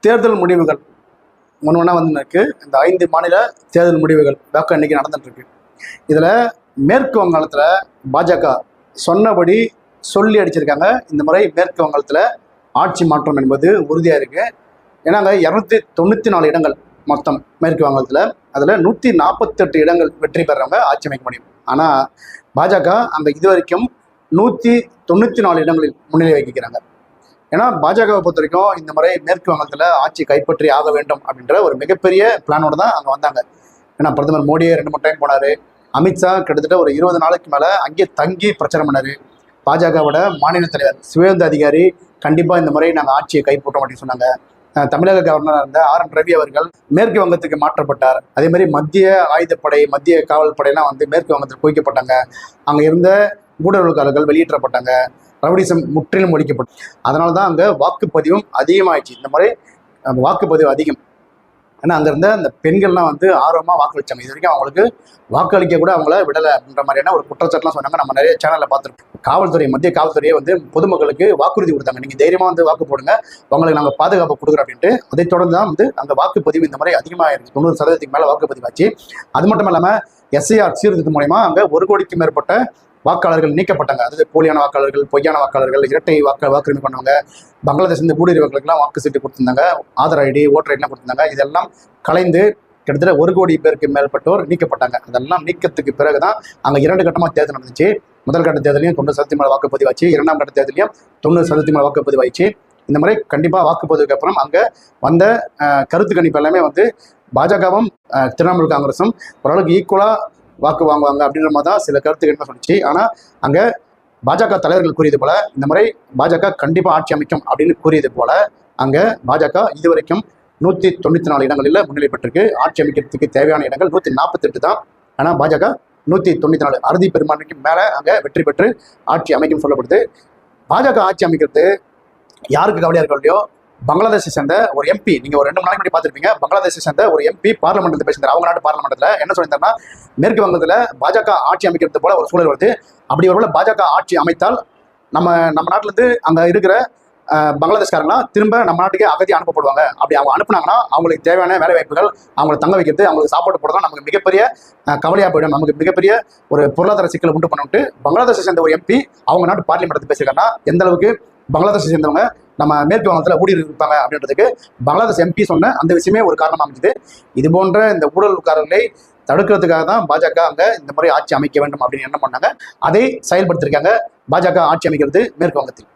தேர்தல் முடிவுகள் ஒன்று வந்து இருக்கு. இந்த 5 மாநில தேர்தல் முடிவுகள் வாக்கு எண்ணிக்கை நடந்துட்டு இருக்கு. இதில் மேற்கு வங்காளத்தில் பாஜக சொன்னபடி சொல்லி அடிச்சிருக்காங்க. இந்த முறை மேற்கு வங்காளத்தில் ஆட்சி மாற்றம் என்பது உறுதியாக இருக்கு. ஏன்னா அங்கே 294 இடங்கள் மொத்தம் மேற்கு வங்காளத்தில், அதில் 148 இடங்கள் வெற்றி பெறவங்க ஆட்சி அமைக்க முடியும். ஆனால் பாஜக அங்கே இது வரைக்கும் 194 இடங்களில் முன்னிலை வகிக்கிறாங்க. ஏன்னா பாஜகவை பொறுத்த வரைக்கும் இந்த முறை மேற்கு வங்கத்தில் ஆட்சி கைப்பற்றி ஆக வேண்டும் அப்படின்ற ஒரு மிகப்பெரிய பிளானோட தான் அங்கே வந்தாங்க. ஏன்னா பிரதமர் மோடியே 2-3 டைம் போனார். அமித்ஷா கிட்டத்தட்ட ஒரு 20 நாளைக்கு மேலே அங்கே தங்கி பிரச்சாரம் பண்ணார். பாஜகவோட மாநில தலைவர் சுவேந்து அதிகாரி கண்டிப்பாக இந்த முறை நாங்கள் ஆட்சியை கைப்பற்றோம் அப்படின்னு சொன்னாங்க. தமிழக கவர்னராக இருந்த RN ரவி அவர்கள் மேற்கு வங்கத்துக்கு மாற்றப்பட்டார். அதே மாதிரி மத்திய ஆயுதப்படை, மத்திய காவல் படையெல்லாம் வந்து மேற்கு வங்கத்தில் குவிக்கப்பட்டாங்க. அங்கே இருந்த ஊடகக்காரர்கள் வெளியேற்றப்பட்டாங்க. ரவுடிசம் முற்றிலும் ஒழிக்கப்பட்டு, அதனால தான் அங்கே வாக்குப்பதிவும் அதிகமாகிடுச்சு. இந்த முறை வாக்குப்பதிவு அதிகம். ஏன்னா அங்கே இருந்த அந்த பெண்கள்லாம் வந்து ஆர்வமாக வாக்களிச்சாங்க. இது வரைக்கும் அவங்களுக்கு வாக்களிக்க கூட அவங்கள விடலை அப்படின்ற மாதிரியான ஒரு குற்றச்சாட்டுலாம் சொன்னாங்க. நம்ம நிறைய சேனலில் பார்த்துருக்கோம். காவல்துறை, மத்திய காவல்துறையை வந்து பொதுமக்களுக்கு வாக்குறுதி கொடுத்தாங்க. நீங்கள் தைரியமாக வந்து வாக்கு போடுங்க, உங்களுக்கு நாங்கள் பாதுகாப்பு கொடுக்குறோம் அப்படின்ட்டு. அதை தொடர்ந்து தான் வந்து அங்கே வாக்குப்பதிவு இந்த மாதிரி அதிகமாக இருக்குது. 90% மேலே வாக்குப்பதிவு ஆச்சு. அது மட்டும் இல்லாமல் SIR சீர்திருத்தம் மூலயமா அங்கே 1 கோடிக்கு மேற்பட்ட வாக்காளர்கள் நீக்கப்பட்டாங்க. அதாவது போலியான வாக்காளர்கள், பொய்யான வாக்காளர்கள், இரட்டை வாக்குரிமை பண்ணவங்க, பங்களாதேஷ் ஊடுருவர்களுக்கெல்லாம் வாக்கு சீட்டு கொடுத்துருந்தாங்க, ஆதார் ஐடி, ஓட்டர் ஐடிலாம் கொடுத்துருந்தாங்க. இதெல்லாம் கலைந்து கிட்டத்தட்ட 1 கோடி பேருக்கு மேற்பட்டோர் நீக்கப்பட்டாங்க. அதெல்லாம் நீக்கத்துக்கு பிறகு தான் அங்கே 2 கட்டமாக தேர்தல் நடந்துச்சு. முதல் கட்ட தேர்தலையும் 90% மேலே வாக்குப்பதிவாச்சு. 2ஆம் கட்ட தேர்தலையும் 90% மேலே வாக்குப்பதிவாயிடுச்சு. இந்த முறை கண்டிப்பாக வாக்குப்பதிவுக்கு அப்புறம் அங்கே வந்த கருத்து கணிப்பு எல்லாமே வந்து பாஜகவும் திரிணாமுல் காங்கிரஸும் ஓரளவுக்கு ஈக்குவலாக வாக்கு வாங்குவாங்க அப்படின்ற மாதிரி தான் சில கருத்துக்கள் சொல்லிச்சு. ஆனால் அங்கே பாஜக தலைவர்கள் கூறியது போல இந்த முறை பாஜக கண்டிப்பாக ஆட்சி அமைக்கும் அப்படின்னு கூறியது போல அங்கே பாஜக இதுவரைக்கும் 194 இடங்களில் முன்னிலை பெற்றிருக்கு. ஆட்சி அமைக்கிறதுக்கு தேவையான இடங்கள் 148 தான். ஆனால் பாஜக 194 அறுதி பெரும்பான்மைக்கு மேலே அங்கே வெற்றி பெற்று ஆட்சி அமைக்கும் சொல்லப்படுது. பாஜக ஆட்சி அமைக்கிறது யாருக்கு கவலையாக இருக்கோ இல்லையோ, பங்களாதேஷை சேர்ந்த ஒரு MP, நீங்கள் ஒரு 2 நாளைக்கு முன்னாடி பார்த்துருப்பீங்க, பங்களாதேஷை சேர்ந்த ஒரு MP பார்லிமெண்ட்டில் பேசியிருந்தார். அவங்க நாட்டு பார்லிமெண்ட்டில் என்ன சொல்லியிருந்தாருன்னா, மேற்கு வங்கத்தில் பாஜக ஆட்சி அமைக்கிறது போல ஒரு சூழல் வருது. அப்படி ஒருவேளை பாஜக ஆட்சி அமைத்தால் நம்ம நாட்டிலேருந்து அங்கே இருக்கிற பங்களாதேஷ்காரங்களாம் திரும்ப நம்ம நாட்டுக்கே அகதி அனுப்பப்படுவாங்க. அப்படி அவங்க அனுப்புனாங்கன்னா அவங்களுக்கு தேவையான வேலை வாய்ப்புகள், அவங்களை தங்க வைக்கிறது, அவங்களுக்கு சாப்பாடு போடுறதா நமக்கு மிகப்பெரிய கவலையாக போயிடும். நமக்கு மிகப்பெரிய ஒரு பொருளாதார சிக்கலை உண்டு பண்ணிவிட்டு பங்களாதேஷை சேர்ந்த ஒரு MP அவங்க நாட்டு பார்லிமெண்ட்டில் பேசியிருக்காங்கன்னா எந்த அளவுக்கு பங்களாதேஷை சேர்ந்தவங்க நம்ம மேற்கு வங்கத்தில் ஊடுருவி இருப்பாங்க அப்படின்றதுக்கு பங்களாதேஷ் MP சொன்ன அந்த விஷயமே ஒரு காரணமாக அமைஞ்சுது. இது போன்ற இந்த ஊழல்காரர்களை தடுக்கிறதுக்காக தான் பாஜக அங்கே இந்த முறை ஆட்சி அமைக்க வேண்டும் அப்படின்னு என்ன பண்ணாங்க, அதை செயல்படுத்திருக்காங்க. பாஜக ஆட்சி அமைக்கிறது மேற்கு வங்கத்தில்.